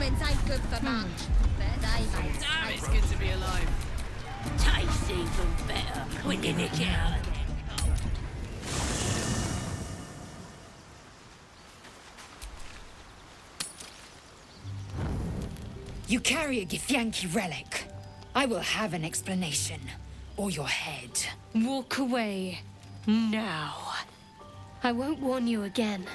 Humans ain't good for much. Damn, it's good to be alive. Tastes even better when you nick it out of there. You carry a Githyanki relic. I will have an explanation. Or your head. Walk away. Now. I won't warn you again.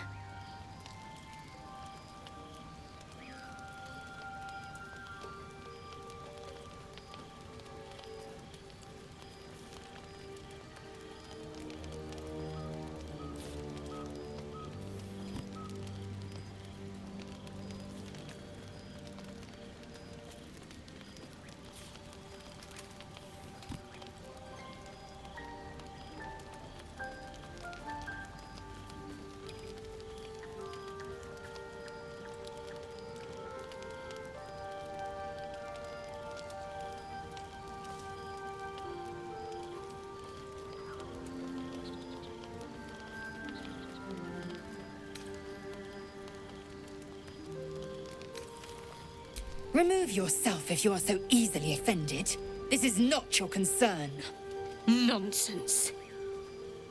Remove yourself if you are so easily offended. This is not your concern. Nonsense.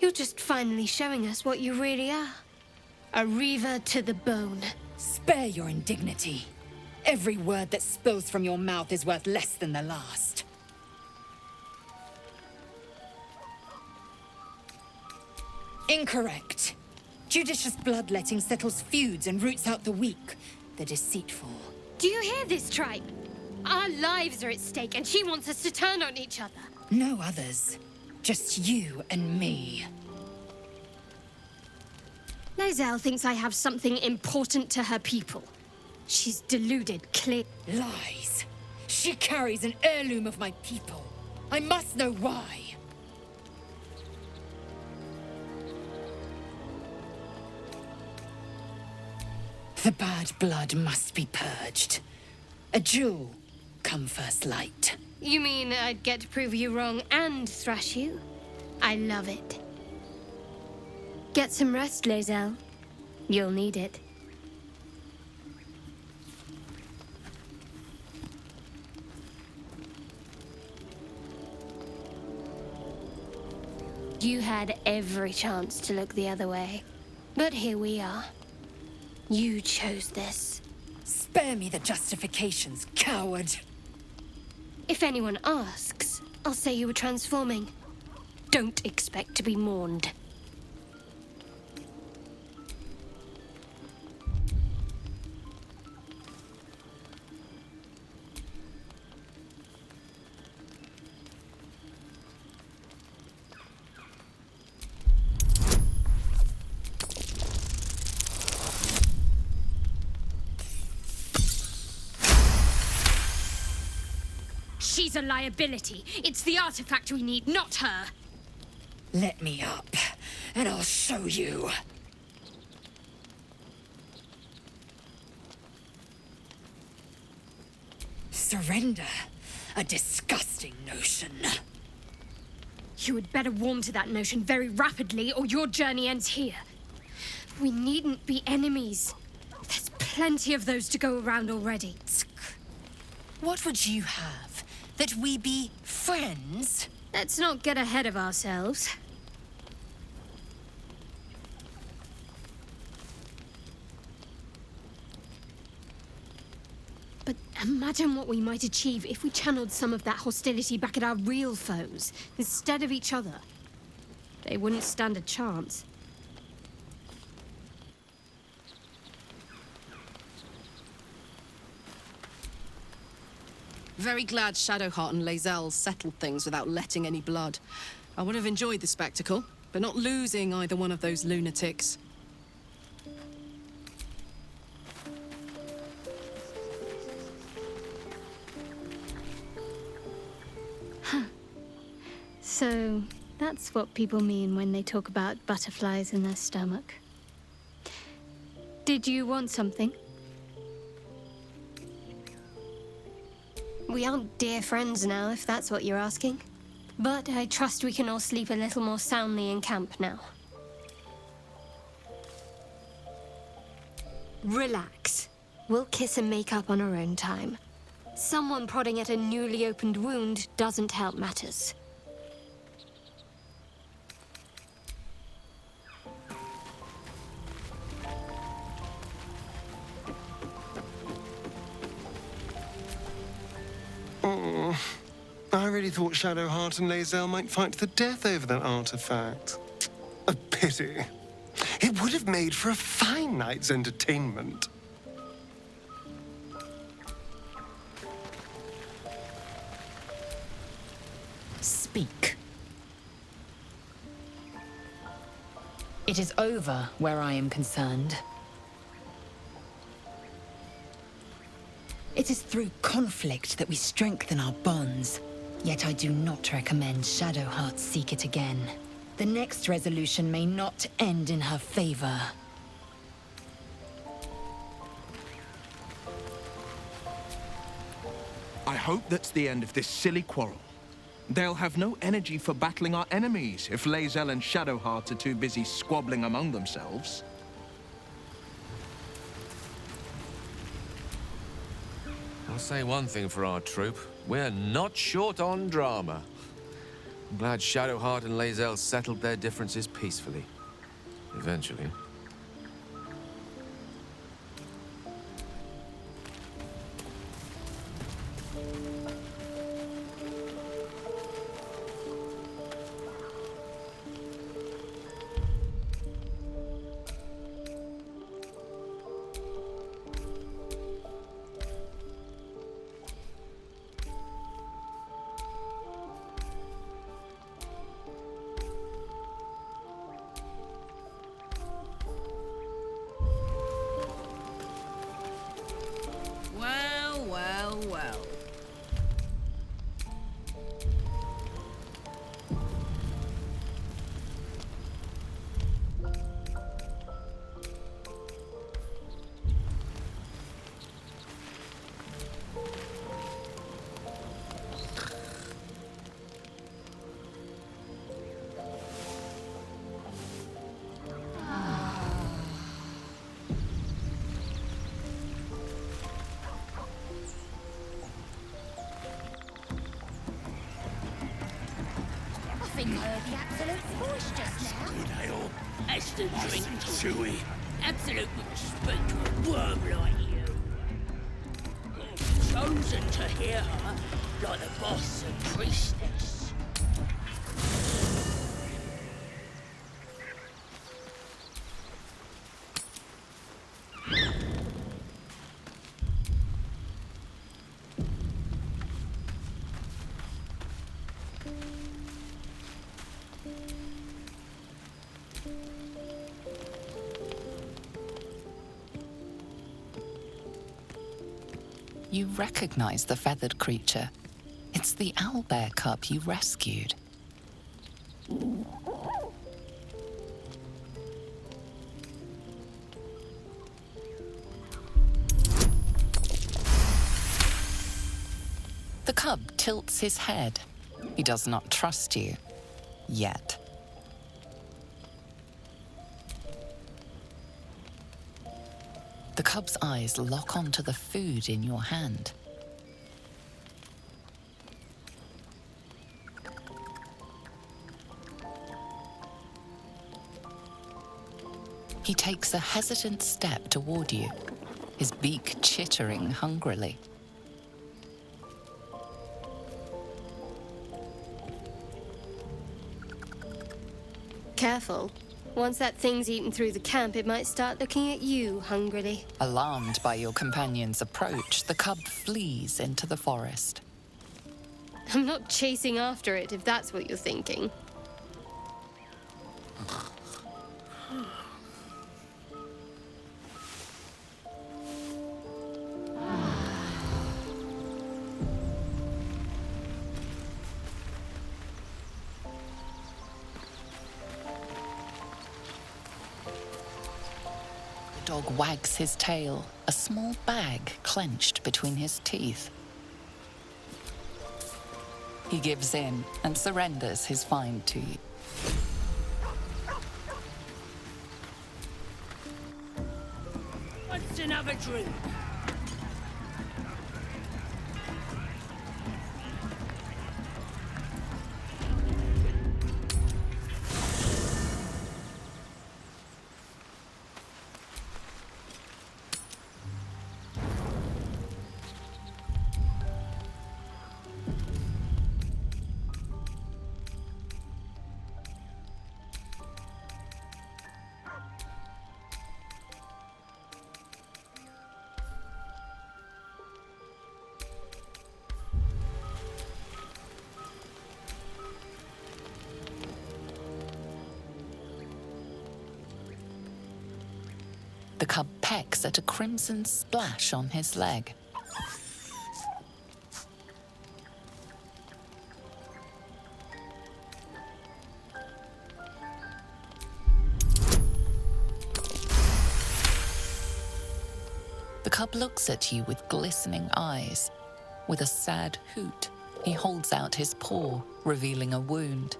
You're just finally showing us what you really are. A reaver to the bone. Spare your indignity. Every word that spills from your mouth is worth less than the last. Incorrect. Judicious bloodletting settles feuds and roots out the weak, the deceitful. Do you hear this, tribe? Our lives are at stake, and she wants us to turn on each other. No others. Just you and me. Lae'zel thinks I have something important to her people. She's deluded, clear. Lies. She carries an heirloom of my people. I must know why. The bad blood must be purged. A jewel, come first light. You mean I'd get to prove you wrong and thrash you? I love it. Get some rest, Lae'zel. You'll need it. You had every chance to look the other way, but here we are. You chose this. Spare me the justifications, coward. If anyone asks, I'll say you were transforming. Don't expect to be mourned. She's a liability. It's the artifact we need, not her. Let me up, and I'll show you. Surrender? A disgusting notion. You had better warm to that notion very rapidly, or your journey ends here. We needn't be enemies. There's plenty of those to go around already. What would you have? That we be friends? Let's not get ahead of ourselves. But imagine what we might achieve if we channeled some of that hostility back at our real foes, instead of each other. They wouldn't stand a chance. Very glad Shadowheart and Lae'zel settled things without letting any blood. I would have enjoyed the spectacle, but not losing either one of those lunatics. So, that's what people mean when they talk about butterflies in their stomach. Did you want something? We aren't dear friends now, if that's what you're asking. But I trust we can all sleep a little more soundly in camp now. Relax. We'll kiss and make up on our own time. Someone prodding at a newly opened wound doesn't help matters. Oh, I really thought Shadowheart and Lae'zel might fight to the death over that artifact. A pity. It would have made for a fine night's entertainment. Speak. It is over where I am concerned. It is through conflict that we strengthen our bonds. Yet I do not recommend Shadowheart seek it again. The next resolution may not end in her favor. I hope that's the end of this silly quarrel. They'll have no energy for battling our enemies if Lae'zel and Shadowheart are too busy squabbling among themselves. I'll say one thing for our troop. We're not short on drama. I'm glad Shadowheart and Lae'zel settled their differences peacefully. Eventually. Well, well, well. I think I heard the absolute voice just now. Good ale. That's the drink, chewy. Absolute respect to a worm like you. You've chosen to hear her like the boss and priestess. You recognize the feathered creature. It's the owlbear cub you rescued. The cub tilts his head. He does not trust you. Yet. The cub's eyes lock onto the food in your hand. He takes a hesitant step toward you, his beak chittering hungrily. Careful. Once that thing's eaten through the camp, it might start looking at you hungrily. Alarmed by your companion's approach, the cub flees into the forest. I'm not chasing after it, if that's what you're thinking. The dog wags his tail, a small bag clenched between his teeth. He gives in and surrenders his find to you. What's another drink? The cub pecks at a crimson splash on his leg. The cub looks at you with glistening eyes. With a sad hoot, he holds out his paw, revealing a wound.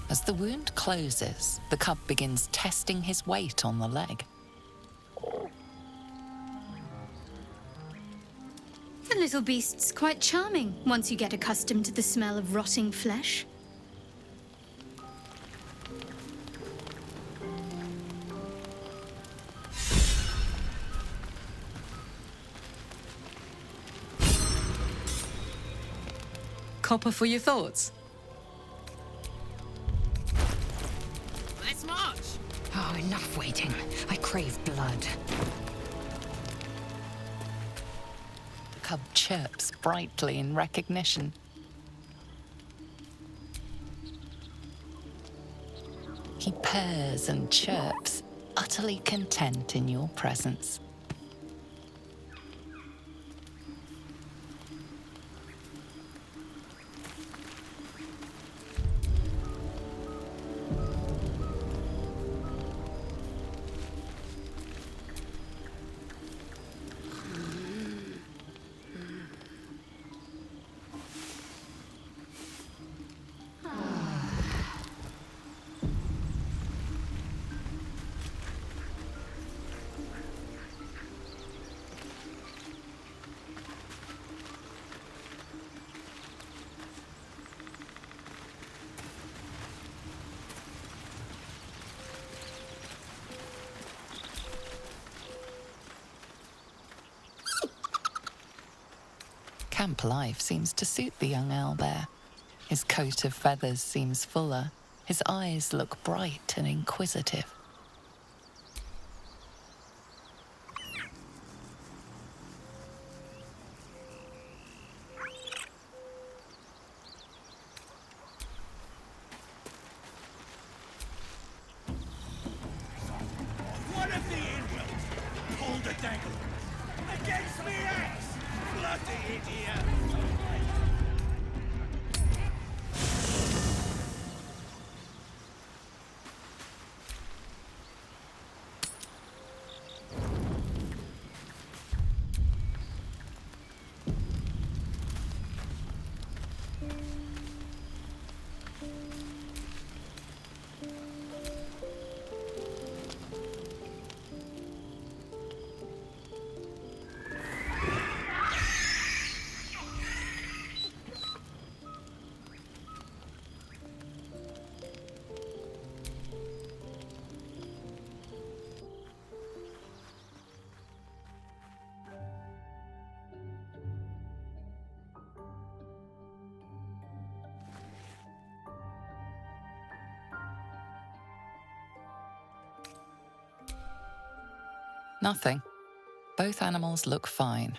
As the wound closes, the cub begins testing his weight on the leg. The little beast's quite charming once you get accustomed to the smell of rotting flesh. Copper for your thoughts? Let's march! Oh, enough waiting. I crave blood. The cub chirps brightly in recognition. He purrs and chirps, utterly content in your presence. Camp life seems to suit the young owlbear. His coat of feathers seems fuller. His eyes look bright and inquisitive. One of the inwells pulled a dagger against me axe! Bloody idiot! Nothing. Both animals look fine.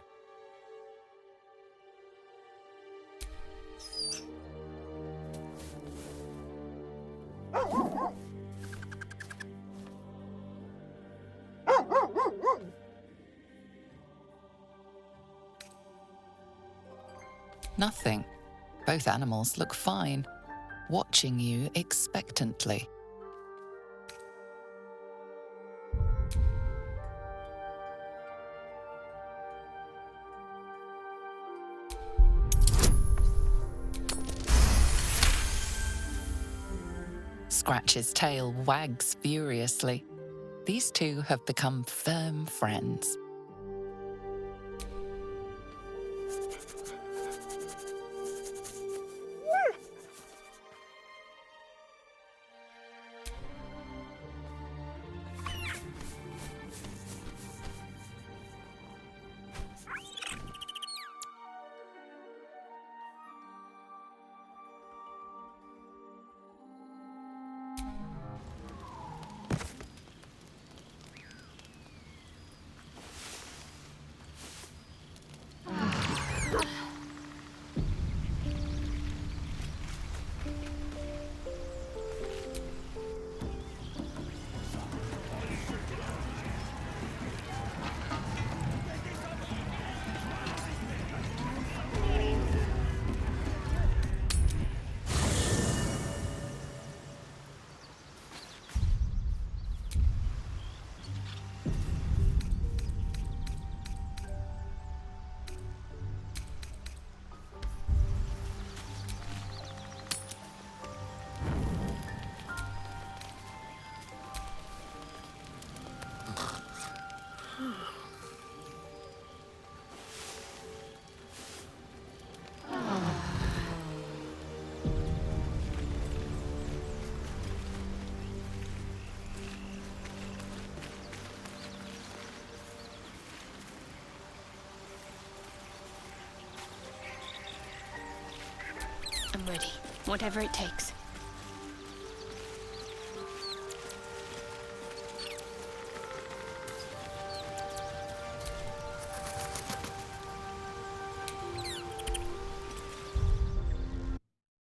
Nothing. Both animals look fine, watching you expectantly. Scratch's tail wags furiously. These two have become firm friends. I'm ready. Whatever it takes.